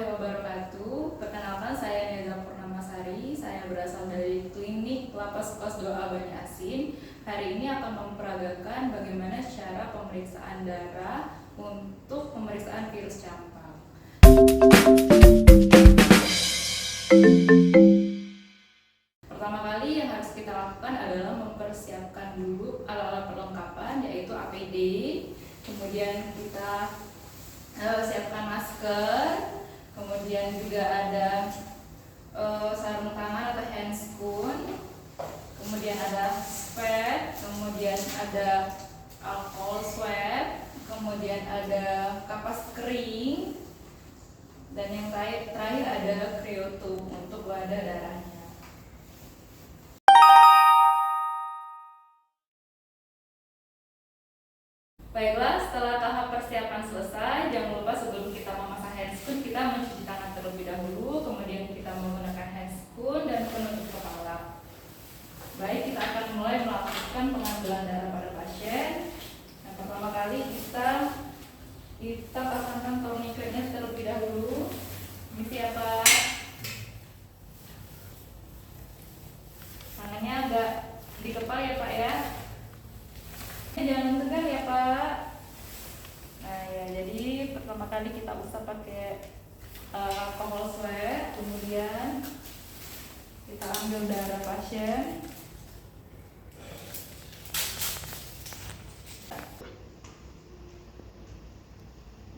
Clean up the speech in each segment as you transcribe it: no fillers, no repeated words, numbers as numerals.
warahmatullahi wabarakatuh. Perkenalkan, saya Neza Purnamasari. Saya berasal dari Klinik Lapas Kelas 2A Bani Asin. Hari ini akan memperagakan bagaimana cara pemeriksaan darah untuk pemeriksaan virus campak. Pertama kali yang harus kita lakukan adalah mempersiapkan dulu alat-alat perlengkapan, yaitu APD. Kemudian kita siapkan masker, kemudian juga ada sarung tangan atau handscoon, kemudian ada swab, kemudian ada alcohol swab, kemudian ada kapas kering, dan yang terakhir ada cryotube untuk wadah darahnya. Baiklah, setelah tahap persiapan selesai, jangan lupa sebelum kita memasang handscoon, kita mencuci tangan terlebih dahulu, kemudian kita menggunakan handscoon dan penutup kepala. Baik, kita akan mulai melakukan pengambilan darah pada pasien. Nah, pertama kali kita pasangkan tourniquetnya terlebih dahulu. Ini siapa? Tangannya agak dikepal ya Pak ya. Jangan tegang ya Pak. Nah ya, jadi pertama kali kita usah pakai alcohol swab, kemudian kita ambil darah pasien.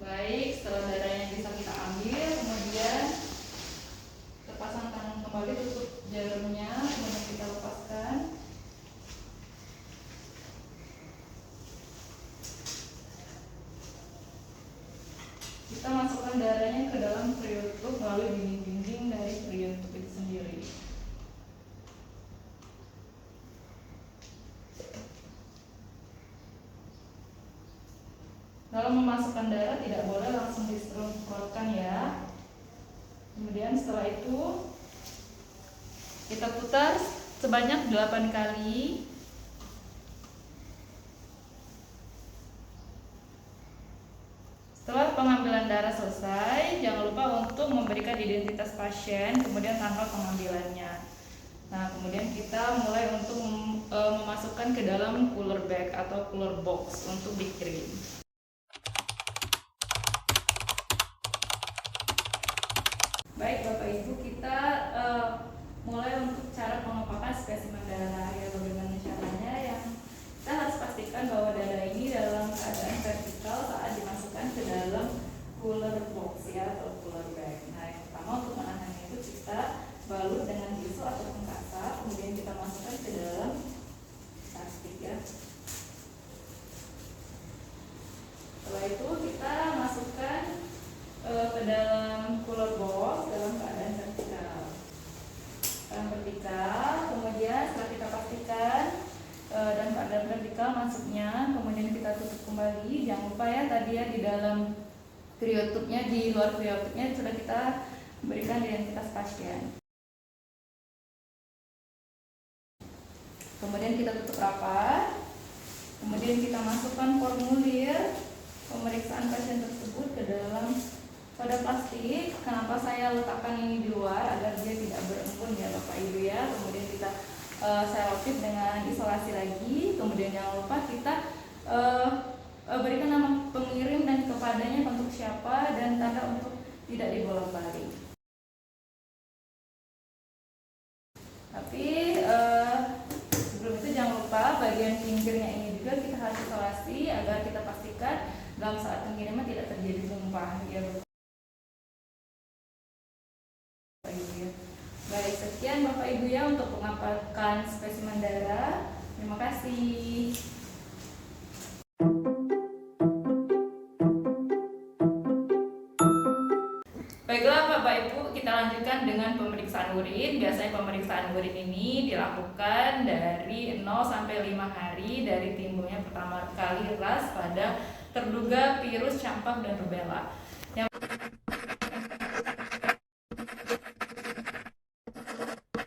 Baik, setelah darahnya bisa kita ambil, kemudian kita pasang tangan kembali, tutup jarumnya, kemudian kita lepaskan. Kita masukkan darahnya ke dalam cryotube melalui dinding-dinding dari cryotube itu sendiri. Dalam memasukkan darah tidak boleh langsung disemprotkan ya. Kemudian setelah itu kita putar sebanyak 8 kali. Setelah pengambilan darah selesai, jangan lupa untuk memberikan identitas pasien, kemudian tanggal pengambilannya. Nah, kemudian kita mulai untuk memasukkan ke dalam cooler bag atau cooler box untuk dikirim. Baik Bapak Ibu, kita mulai untuk cara pengepakan spesimen darah. Ya, bagaimana caranya? Yang kita harus pastikan bahwa darah ini dalam keadaan vertikal saat dimasukkan ke dalam cooler box ya, atau cooler bag. Nah, yang pertama untuk menahannya itu kita balut dengan tisu ataupun kasa, kemudian kita masukkan ke dalam plastik ya. Setelah itu kita masukkan ke dalam cooler box dalam keadaan vertikal. Kemudian setelah kita pastikan dan keadaan vertikal masuknya, kemudian kita tutup kembali. Jangan lupa ya, tadi ya di dalam cryotube-nya, di luar cryotube-nya sudah kita berikan identitas pasien. Kemudian kita tutup rapat. Kemudian kita masukkan formulir pemeriksaan pasien tersebut ke dalam pada plastik. Kenapa saya letakkan ini di luar? Agar dia tidak berembun ya Bapak Ibu ya. Kemudian kita selotip dengan isolasi lagi. Kemudian jangan lupa kita berikan nama pengirim dan kepadanya untuk siapa, dan tanda untuk tidak dibolak-balik. Tapi sebelum itu jangan lupa bagian pinggirnya ini juga kita harus isolasi agar kita pastikan dalam saat pengiriman tidak terjadi tumpah ya Bapak Ibu ya. Baik, sekian Bapak Ibu ya untuk pengepakan spesimen darah. Terima kasih. Baiklah Bapak Ibu, kita lanjutkan dengan pemeriksaan urin. Biasanya pemeriksaan urin ini dilakukan dari 0 sampai 5 hari dari timbulnya pertama kali ras pada terduga virus campak dan rubella. Yang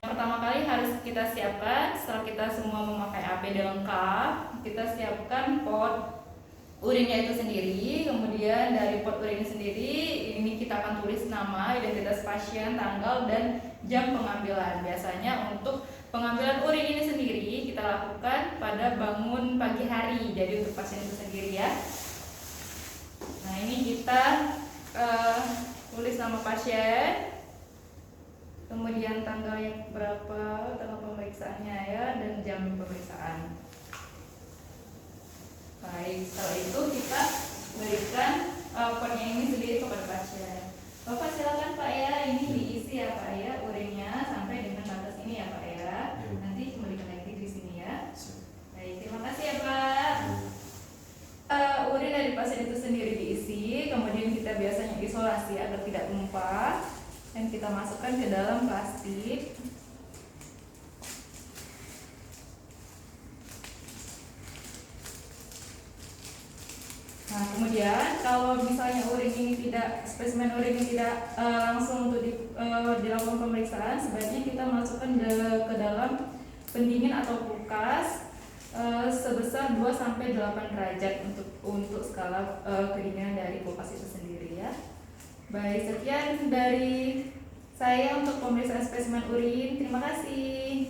pertama kali harus kita siapkan, setelah kita semua memakai APD lengkap, kita siapkan pot urinnya itu sendiri. Kemudian dari pot urin sendiri ini kita akan tulis nama, identitas pasien, tanggal, dan jam pengambilan. Biasanya untuk pengambilan urin ini sendiri kita lakukan pada bangun pagi hari, jadi untuk pasien itu sendiri ya. Nah ini kita tulis nama pasien, kemudian tanggal yang berapa, tanggal pemeriksaannya ya, dan jam pemeriksaan. Baik, setelah itu kita berikan form ini sendiri kepada pasien. Bapak silakan Pak ya, ini diisi ya Pak ya, urinnya sampai dengan batas ini ya Pak ya. Nanti kembalikan lagi di sini ya. Baik, terima kasih ya Pak. Urin dari pasien itu sendiri diisi, kemudian kita biasanya isolasi agar tidak tumpah, dan kita masukkan ke dalam plastik. Nah kemudian kalau misalnya urin ini tidak, spesimen urin ini tidak langsung untuk dilakukan pemeriksaan, sebaiknya kita masukkan ke dalam pendingin atau kulkas sebesar 2-8 derajat untuk skala kedinginan dari kulkas itu sendiri ya. Baik, sekian dari saya untuk pemeriksaan spesimen urin. Terima kasih.